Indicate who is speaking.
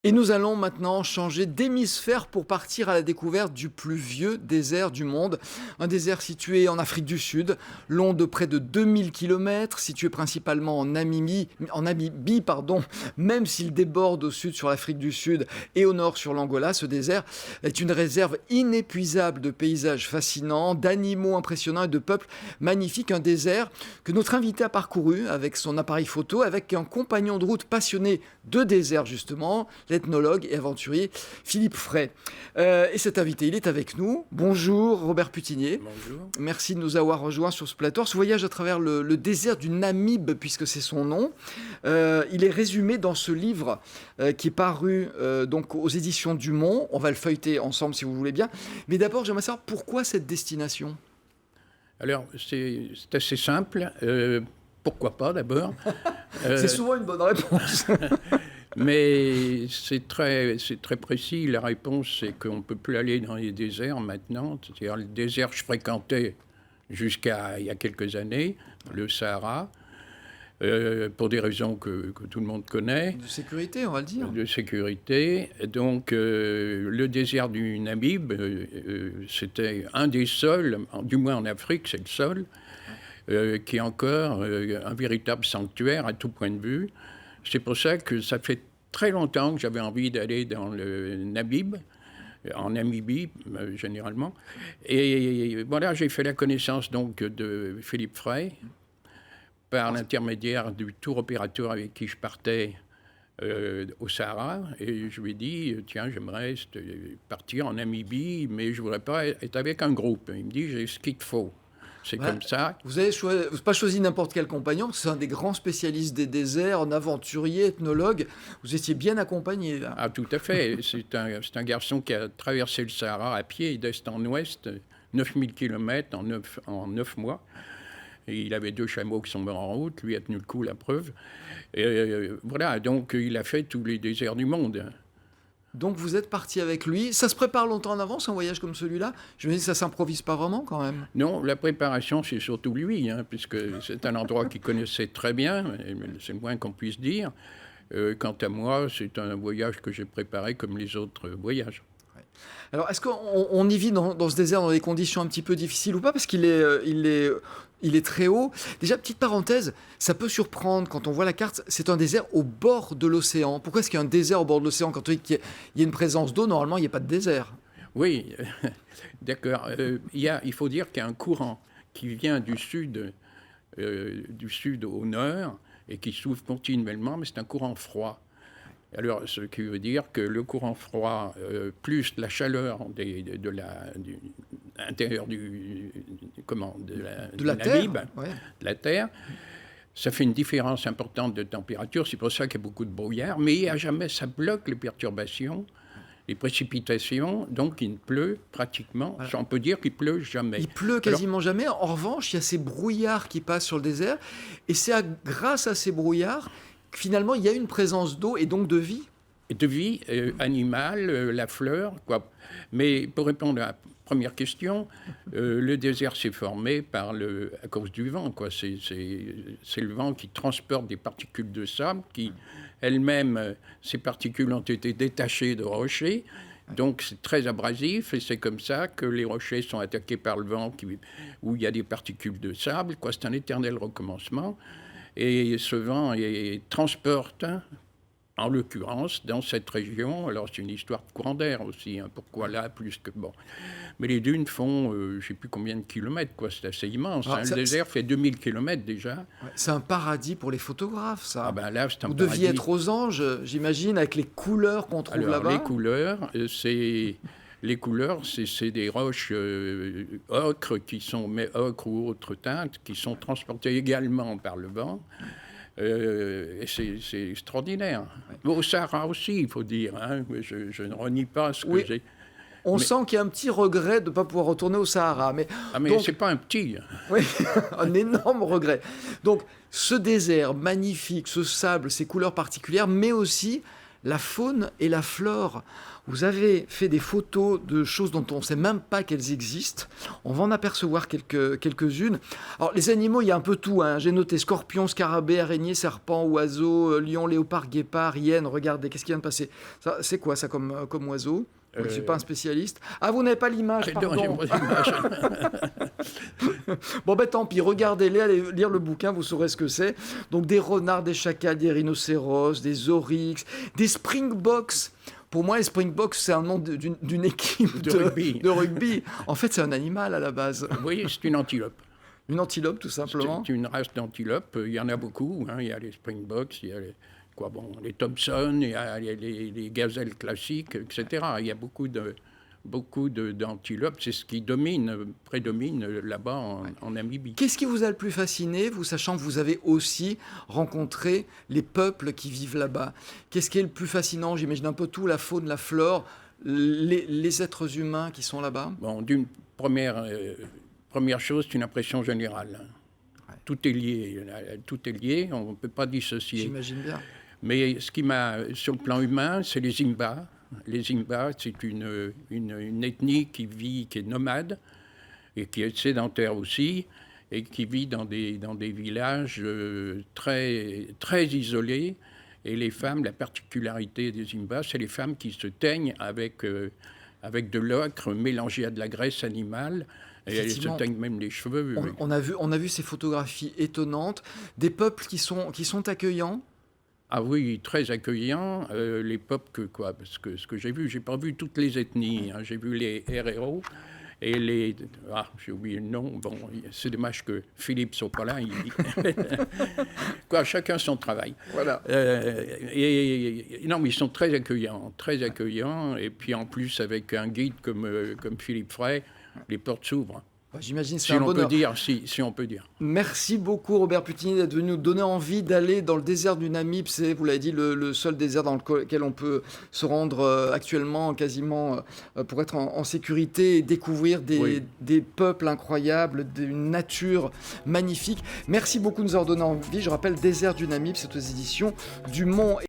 Speaker 1: Et nous allons maintenant changer d'hémisphère pour partir à la découverte du plus vieux désert du monde. Un désert situé en Afrique du Sud, long de près de 2000 kilomètres, situé principalement en Namibie, pardon. Même s'il déborde au sud sur l'Afrique du Sud et au nord sur l'Angola, ce désert est une réserve inépuisable de paysages fascinants, d'animaux impressionnants et de peuples magnifiques. Un désert que notre invité a parcouru avec son appareil photo, avec un compagnon de route passionné de désert justement, l'ethnologue et aventurier Philippe Fray. Et cet invité, il est avec nous. Bonjour Robert Putinier.
Speaker 2: Bonjour.
Speaker 1: Merci de nous avoir rejoints sur ce plateau. Ce voyage à travers le désert du Namib, puisque c'est son nom, il est résumé dans ce livre qui est paru donc aux éditions du Mont. On va le feuilleter ensemble si vous voulez bien. Mais d'abord, j'aimerais savoir pourquoi cette destination.
Speaker 2: Alors, c'est assez simple. Pourquoi pas d'abord?
Speaker 1: C'est souvent une bonne réponse.
Speaker 2: Mais c'est très précis. La réponse, c'est qu'on ne peut plus aller dans les déserts maintenant. C'est-à-dire, le désert que je fréquentais jusqu'à il y a quelques années, le Sahara, pour des raisons que tout le monde connaît.
Speaker 1: De sécurité, on va le dire.
Speaker 2: De sécurité. Donc, le désert du Namib, c'était un des seuls, du moins en Afrique, c'est le seul, qui est encore un véritable sanctuaire à tout point de vue. C'est pour ça que ça fait très longtemps que j'avais envie d'aller dans le Namib, en Namibie généralement. Et voilà, j'ai fait la connaissance donc de Philippe Fray par l'intermédiaire du tour opérateur avec qui je partais au Sahara. Et je lui ai dit, tiens, j'aimerais partir en Namibie, mais je ne voudrais pas être avec un groupe. Il me dit, j'ai ce qu'il te faut. C'est comme ça.
Speaker 1: Vous n'avez pas choisi n'importe quel compagnon, parce que c'est un des grands spécialistes des déserts, un aventurier, ethnologue. Vous étiez bien accompagné, là.
Speaker 2: Ah, tout à fait. C'est un garçon qui a traversé le Sahara à pied, d'est en ouest, 9000 km en 9 mois. Et il avait 2 chameaux qui sont morts en route. Lui a tenu le coup, la preuve. Et voilà, donc il a fait tous les déserts du monde.
Speaker 1: Donc vous êtes parti avec lui. Ça se prépare longtemps en avance, un voyage comme celui-là? Je me dis, ça s'improvise pas vraiment, quand même.
Speaker 2: Non, la préparation, c'est surtout lui, puisque c'est un endroit qu'il connaissait très bien, c'est le moins qu'on puisse dire. Quant à moi, c'est un voyage que j'ai préparé comme les autres voyages.
Speaker 1: Alors, est-ce qu'on y vit dans ce désert dans des conditions un petit peu difficiles ou pas? Parce il est très haut. Déjà, petite parenthèse, ça peut surprendre quand on voit la carte, c'est un désert au bord de l'océan. Pourquoi est-ce qu'il y a un désert au bord de l'océan? Quand on dit qu'il y a une présence d'eau, normalement, il n'y a pas de désert.
Speaker 2: Oui, d'accord. Il faut dire qu'il y a un courant qui vient du sud au nord et qui s'ouvre continuellement, mais c'est un courant froid. Alors, ce qui veut dire que le courant froid, plus la chaleur de l'intérieur de
Speaker 1: La
Speaker 2: Namib,
Speaker 1: terre, ouais.
Speaker 2: de la Terre, ça fait une différence importante de température. C'est pour ça qu'il y a beaucoup de brouillard. Mais il n'y a jamais, ça bloque les perturbations, les précipitations. Donc, il ne pleut pratiquement.
Speaker 1: Voilà.
Speaker 2: On peut dire qu'il pleut jamais.
Speaker 1: Il pleut quasiment jamais. En revanche, il y a ces brouillards qui passent sur le désert. Et c'est grâce à ces brouillards, finalement, il y a une présence d'eau et donc de vie.
Speaker 2: De vie animale, la fleur, quoi. Mais pour répondre à la première question, le désert s'est formé à cause du vent, quoi. C'est le vent qui transporte des particules de sable qui, elles-mêmes, ces particules ont été détachées de rochers. Donc c'est très abrasif et c'est comme ça que les rochers sont attaqués par le vent où il y a des particules de sable, quoi. C'est un éternel recommencement. Et ce vent transporte, en l'occurrence, dans cette région, alors c'est une histoire de courant d'air aussi, pourquoi là, plus que... Bon. Mais les dunes font, je ne sais plus combien de kilomètres, quoi, c'est assez immense. Le désert fait 2000 kilomètres déjà.
Speaker 1: Ouais, c'est un paradis pour les photographes, ça.
Speaker 2: Ah ben là, c'est un
Speaker 1: Vous
Speaker 2: paradis.
Speaker 1: deviez être aux anges, j'imagine, avec les couleurs qu'on trouve là-bas.
Speaker 2: Les couleurs, c'est des roches ocre mais ocre ou autre teinte, qui sont transportées également par le vent. Et c'est extraordinaire. Ouais. Au Sahara aussi, il faut dire. Je ne renie pas ce que j'ai.
Speaker 1: On sent qu'il y a un petit regret de ne pas pouvoir retourner au Sahara. Mais
Speaker 2: c'est pas un petit.
Speaker 1: Oui, un énorme regret. Donc, ce désert magnifique, ce sable, ces couleurs particulières, mais aussi la faune et la flore. Vous avez fait des photos de choses dont on ne sait même pas qu'elles existent. On va en apercevoir quelques-unes. Alors, les animaux, il y a un peu tout, hein. J'ai noté scorpions, scarabées, araignées, serpents, oiseaux, lions, léopards, guépards, hyènes. Regardez, qu'est-ce qui vient de passer? C'est quoi ça comme oiseau? Je ne suis pas un spécialiste. Ah, vous n'avez pas l'image, pardon.
Speaker 2: Non, j'ai pas l'image.
Speaker 1: Bon, ben tant pis, regardez-les, allez lire le bouquin, vous saurez ce que c'est. Donc, des renards, des chacals, des rhinocéros, des oryx, des springboks. Pour moi, les springboks, c'est un nom d'une équipe de rugby. En fait, c'est un animal à la base.
Speaker 2: Oui, c'est une antilope.
Speaker 1: Une antilope, tout simplement.
Speaker 2: C'est une race d'antilope. Il y en a beaucoup. Hein. Il y a les springboks, il y a les Thompson, il y a les gazelles classiques, etc. Il y a beaucoup d'antilopes. C'est ce qui prédomine là-bas en Namibie.
Speaker 1: Qu'est-ce qui vous a le plus fasciné, vous sachant que vous avez aussi rencontré les peuples qui vivent là-bas? Qu'est-ce qui est le plus fascinant? J'imagine un peu tout, la faune, la flore, les êtres humains qui sont là-bas.
Speaker 2: Bon, d'une première chose, c'est une impression générale. Ouais. Tout est lié, on ne peut pas dissocier.
Speaker 1: J'imagine bien.
Speaker 2: Mais ce qui m'a, sur le plan humain, c'est les Imba. Les Imba, c'est une ethnie qui est nomade et qui est sédentaire aussi, et qui vit dans des villages très, très isolés. Et les femmes, la particularité des Imba, c'est les femmes qui se teignent avec de l'ocre mélangé à de la graisse animale. Et elles se teignent même les cheveux.
Speaker 1: On a vu ces photographies étonnantes, des peuples qui sont accueillants.
Speaker 2: Ah oui, très accueillants. Les peuples, parce que ce que j'ai pas vu toutes les ethnies. Hein. J'ai vu les Herero et les... Ah, j'ai oublié le nom. Bon, c'est dommage que Philippe soit pas là. Chacun son travail.
Speaker 1: Voilà.
Speaker 2: Non, mais ils sont très accueillants. Et puis en plus, avec un guide comme Philippe Frey, les portes s'ouvrent.
Speaker 1: J'imagine que c'est un bonheur.
Speaker 2: Si on peut dire.
Speaker 1: Merci beaucoup Robert Putini d'être venu nous donner envie d'aller dans le désert du Namib. C'est, vous l'avez dit, le seul désert dans lequel on peut se rendre actuellement quasiment pour être en sécurité et découvrir des peuples incroyables, une nature magnifique. Merci beaucoup de nous avoir donné envie. Je rappelle, Désert du Namib, c'est aux éditions du Mont.